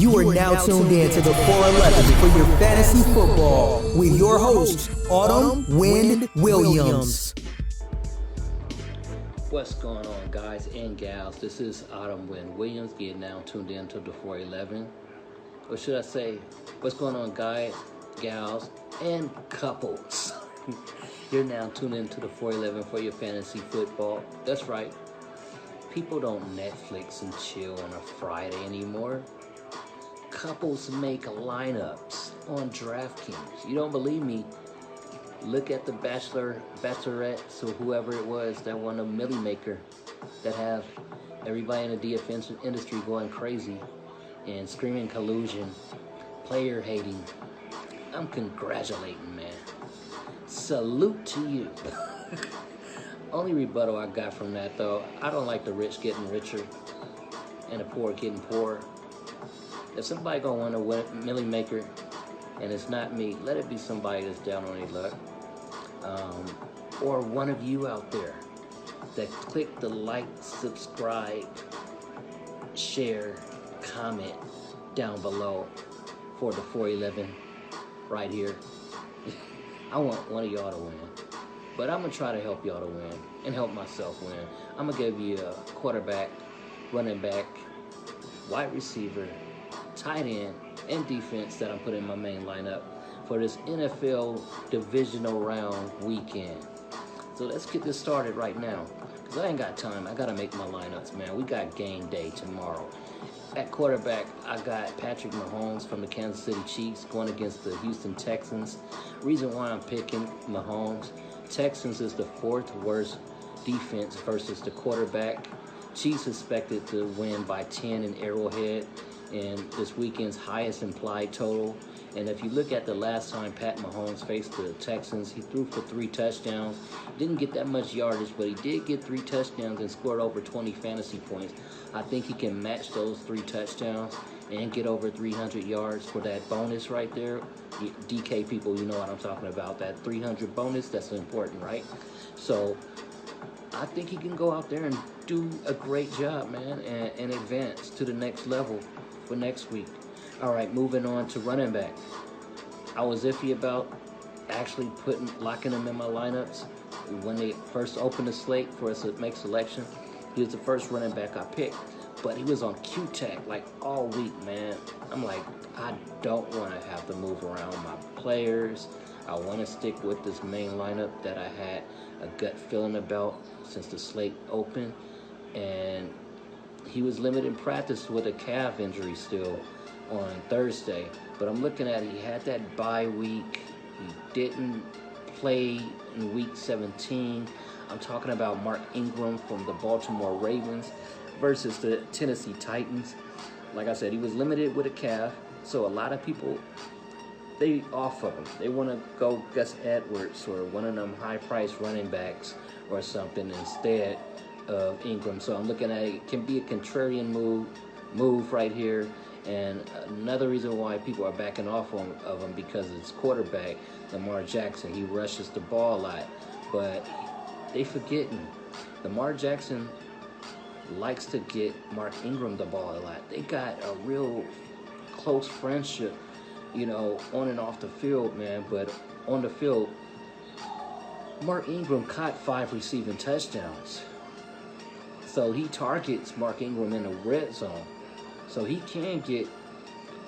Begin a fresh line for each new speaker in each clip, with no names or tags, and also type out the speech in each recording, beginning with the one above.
You are now tuned in to the 411 for your fantasy football with your host, Autumn Wind Williams.
What's going on, guys and gals? This is Autumn Wind Williams. You're now tuned in to the 411. Or should I say, what's going on, guys, gals, and couples? You're now tuned in to the 411 for your fantasy football. That's right. People don't Netflix and chill on a Friday anymore. Couples make lineups on DraftKings. You don't believe me? Look at the Bachelorettes, or whoever it was that won a Millie Maker, that have everybody in the defense industry going crazy and screaming collusion, player hating. I'm congratulating, man. Salute to you. Only rebuttal I got from that, though, I don't like the rich getting richer and the poor getting poorer. If somebody gonna want a Millie Maker and it's not me, let it be somebody that's down on their luck. Or one of you out there that click the like, subscribe, share, comment down below for the 411 right here. I want one of y'all to win. But I'm going to try to help y'all to win and help myself win. I'm going to give you a quarterback, running back, wide receiver, tight end, and defense that I'm putting in my main lineup for this NFL Divisional round weekend. So let's get this started right now, because I ain't got time. I got to make my lineups, man. We got game day tomorrow. At quarterback, I got Patrick Mahomes from the Kansas City Chiefs going against the Houston Texans. Reason why I'm picking Mahomes, Texans is the fourth worst defense versus the quarterback. Chiefs expected to win by 10 in Arrowhead, and this weekend's highest implied total. And if you look at the last time Pat Mahomes faced the Texans, he threw for 3 touchdowns. Didn't get that much yardage, but he did get 3 touchdowns and scored over 20 fantasy points. I think he can match those 3 touchdowns and get over 300 yards for that bonus right there. DK people, you know what I'm talking about. That 300 bonus, that's important, right? So I think he can go out there and do a great job, man, and advance to the next level for next week. All right, moving on to running back. I was iffy about actually locking him in my lineups when they first opened the slate for us to make selection. He was the first running back I picked, but he was on Q-Tech like all week, man. I'm like, I don't want to have to move around my players. I want to stick with this main lineup that I had a gut feeling about since the slate opened. And he was limited in practice with a calf injury still on Thursday. But I'm looking at it, he had that bye week. He didn't play in week 17. I'm talking about Mark Ingram from the Baltimore Ravens versus the Tennessee Titans. Like I said, he was limited with a calf, so a lot of people, they off of him. They want to go Gus Edwards or one of them high-priced running backs or something instead of Ingram. So I'm looking at it can be a contrarian move right here. And another reason why people are backing off of him because it's quarterback Lamar Jackson. He rushes the ball a lot, but they forgetting Lamar Jackson likes to get Mark Ingram the ball a lot. They got a real close friendship, you know, on and off the field, man. But on the field, Mark Ingram caught 5 receiving touchdowns. So he targets Mark Ingram in the red zone. So he can get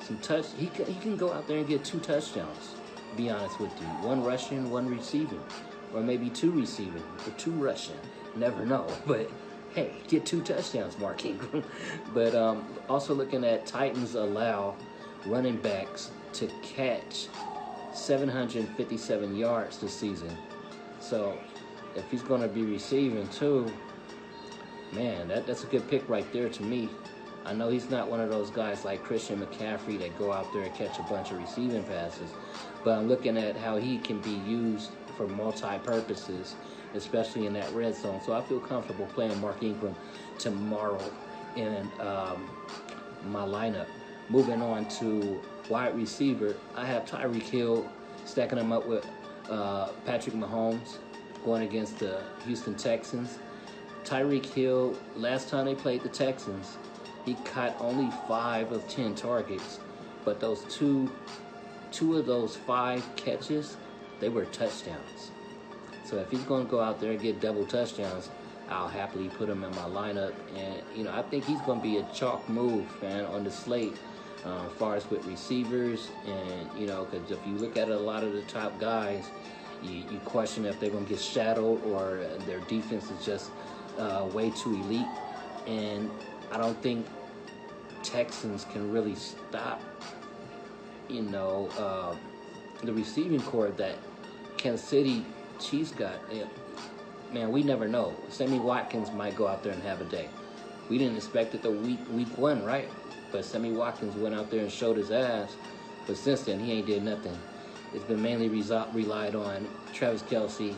some he can go out there and get 2 touchdowns, to be honest with you. 1 rushing, 1 receiving. Or maybe 2 receiving or 2 rushing. Never know. But hey, get 2 touchdowns, Mark Ingram. But also looking at Titans allow running backs to catch 757 yards this season. So if he's going to be receiving too, man, that's a good pick right there to me. I know he's not one of those guys like Christian McCaffrey that go out there and catch a bunch of receiving passes, but I'm looking at how he can be used for multi-purposes, especially in that red zone. So I feel comfortable playing Mark Ingram tomorrow in my lineup. Moving on to wide receiver, I have Tyreek Hill stacking him up with Patrick Mahomes going against the Houston Texans. Tyreek Hill, last time they played the Texans, He caught only 5 of 10 targets, but those two of those 5 catches, they were touchdowns. So if he's going to go out there and get double touchdowns, I'll happily put him in my lineup. And, I think he's going to be a chalk move, man, on the slate as far as with receivers. And, because if you look at a lot of the top guys, you question if they're going to get shadowed or their defense is just way too elite. And I don't think Texans can really stop, the receiving corps that Kansas City Chiefs got. Man, we never know. Sammy Watkins might go out there and have a day. We didn't expect it the week 1, right? But Sammy Watkins went out there and showed his ass. But since then, he ain't did nothing. It's been mainly relied on Travis Kelce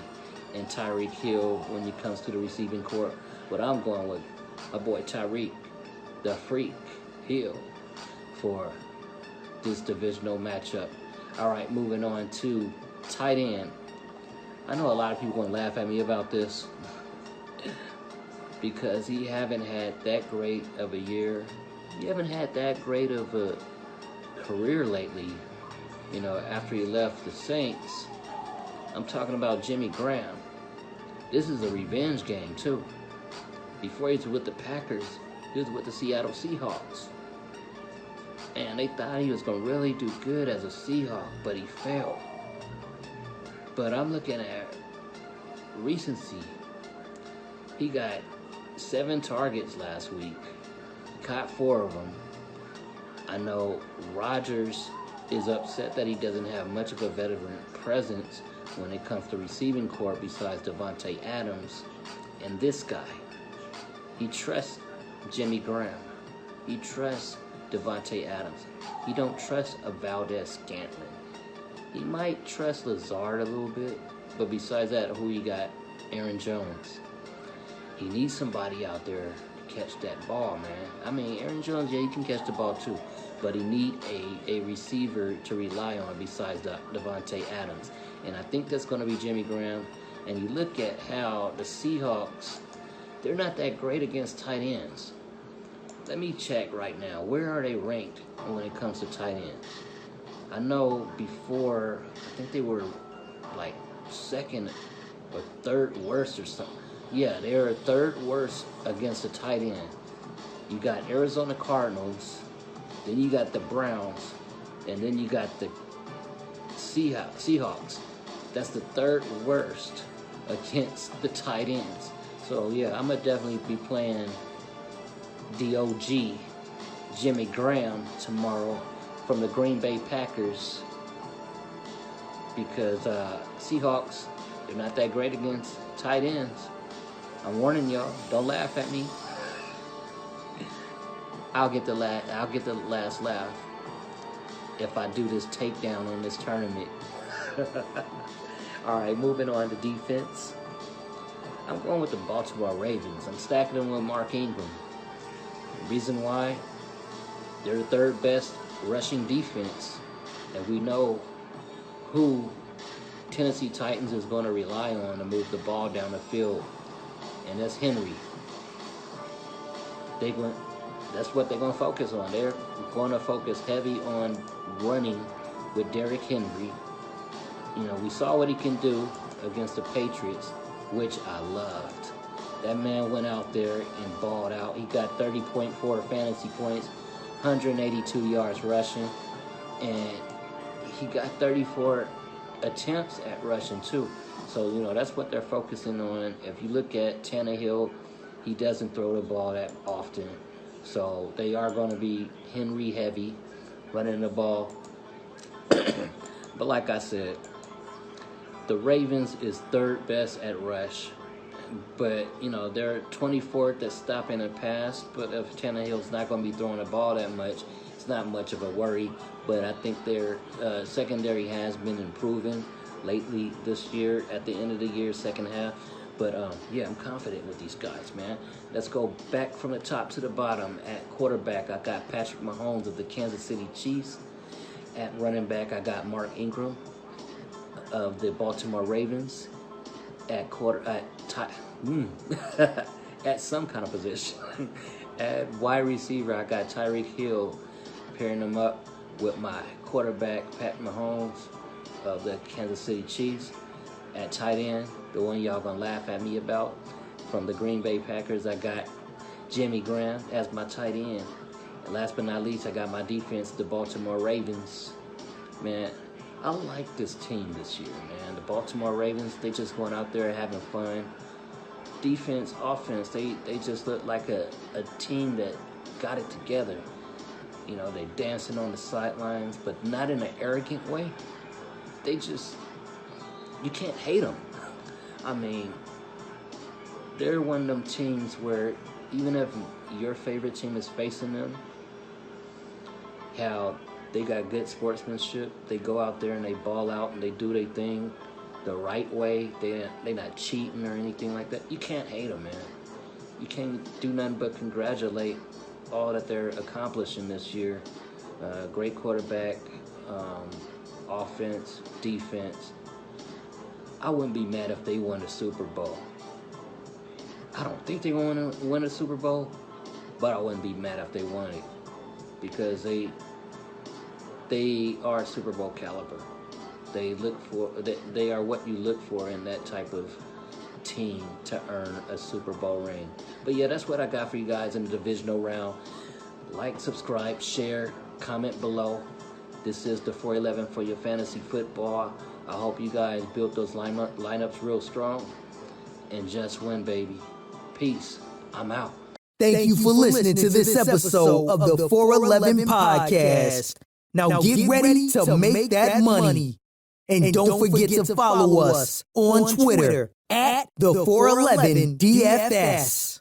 and Tyreek Hill when it comes to the receiving corps. But I'm going with my boy Tyreek, the Freak Hill, for this divisional matchup. All right, moving on to tight end. I know a lot of people going to laugh at me about this because he haven't had that great of a year. He haven't had that great of a career lately, after he left the Saints. I'm talking about Jimmy Graham. This is a revenge game, too. Before he was with the Packers, he was with the Seattle Seahawks. And they thought he was going to really do good as a Seahawk, but he failed. But I'm looking at recency. He got 7 targets last week. Caught 4 of them. I know Rodgers is upset that he doesn't have much of a veteran presence when it comes to receiving corps besides Davante Adams. And this guy, he trusts Jimmy Graham. He trusts Davante Adams. He don't trust a Valdez-Scantling. He might trust Lazard a little bit, but besides that, who he got? Aaron Jones. He needs somebody out there to catch that ball, man. I mean, Aaron Jones, yeah, he can catch the ball too, but he need a receiver to rely on besides Davante Adams. And I think that's going to be Jimmy Graham. And you look at how the Seahawks, they're not that great against tight ends. Let me check right now. Where are they ranked when it comes to tight ends? I know before, I think they were like 2nd or 3rd worst or something. Yeah, they were 3rd worst against the tight end. You got Arizona Cardinals, then you got the Browns, and then you got the Seahawks. That's the 3rd worst against the tight ends. So, yeah, I'm going to definitely be playing the OG Jimmy Graham tomorrow from the Green Bay Packers because Seahawks, they're not that great against tight ends. I'm warning y'all. Don't laugh at me. I'll get the last laugh if I do this takedown on this tournament. All right, moving on to defense. I'm going with the Baltimore Ravens. I'm stacking them with Mark Ingram. The reason why? They're the 3rd best rushing defense, and we know who Tennessee Titans is going to rely on to move the ball down the field, and that's Henry. That's what they're going to focus on. They're going to focus heavy on running with Derrick Henry. We saw what he can do against the Patriots, which I loved. That man went out there and balled out. He got 30.4 fantasy points, 182 yards rushing, and he got 34 attempts at rushing too. So, that's what they're focusing on. If you look at Tannehill, he doesn't throw the ball that often. So they are going to be Henry heavy, running the ball. But like I said, the Ravens is 3rd best at rush. But, they're 24th at stopping the pass. But if Tannehill's not going to be throwing the ball that much, it's not much of a worry. But I think their secondary has been improving lately this year, at the end of the year, second half. But, yeah, I'm confident with these guys, man. Let's go back from the top to the bottom. At quarterback, I got Patrick Mahomes of the Kansas City Chiefs. At running back, I got Mark Ingram of the Baltimore Ravens. At at some kind of position. At wide receiver, I got Tyreek Hill, pairing him up with my quarterback, Pat Mahomes of the Kansas City Chiefs. At tight end, the one y'all gonna laugh at me about, from the Green Bay Packers, I got Jimmy Graham as my tight end. And last but not least, I got my defense, the Baltimore Ravens. Man, I like this team this year, man. The Baltimore Ravens, they just going out there having fun. Defense, offense, they just look like a team that got it together. You know, they dancing on the sidelines, but not in an arrogant way. They just, you can't hate them. I mean, they're one of them teams where even if your favorite team is facing them, how they got good sportsmanship, they go out there and they ball out and they do their thing the right way. They not cheating or anything like that. You can't hate them, man. You can't do nothing but congratulate all that they're accomplishing this year. Great quarterback, offense, defense. I wouldn't be mad if they won the Super Bowl. I don't think they're going to win a Super Bowl, but I wouldn't be mad if they won it, because they are Super Bowl caliber. They are what you look for in that type of team to earn a Super Bowl ring. But yeah, that's what I got for you guys in the divisional round. Like, subscribe, share, comment below. This is the 411 for your fantasy football. I hope you guys built those lineups real strong and just win, baby. Peace. I'm out.
Thank you for listening to this episode of the 411 Podcast. Now get ready to make that money. And don't forget to follow us on Twitter at the 411 DFS.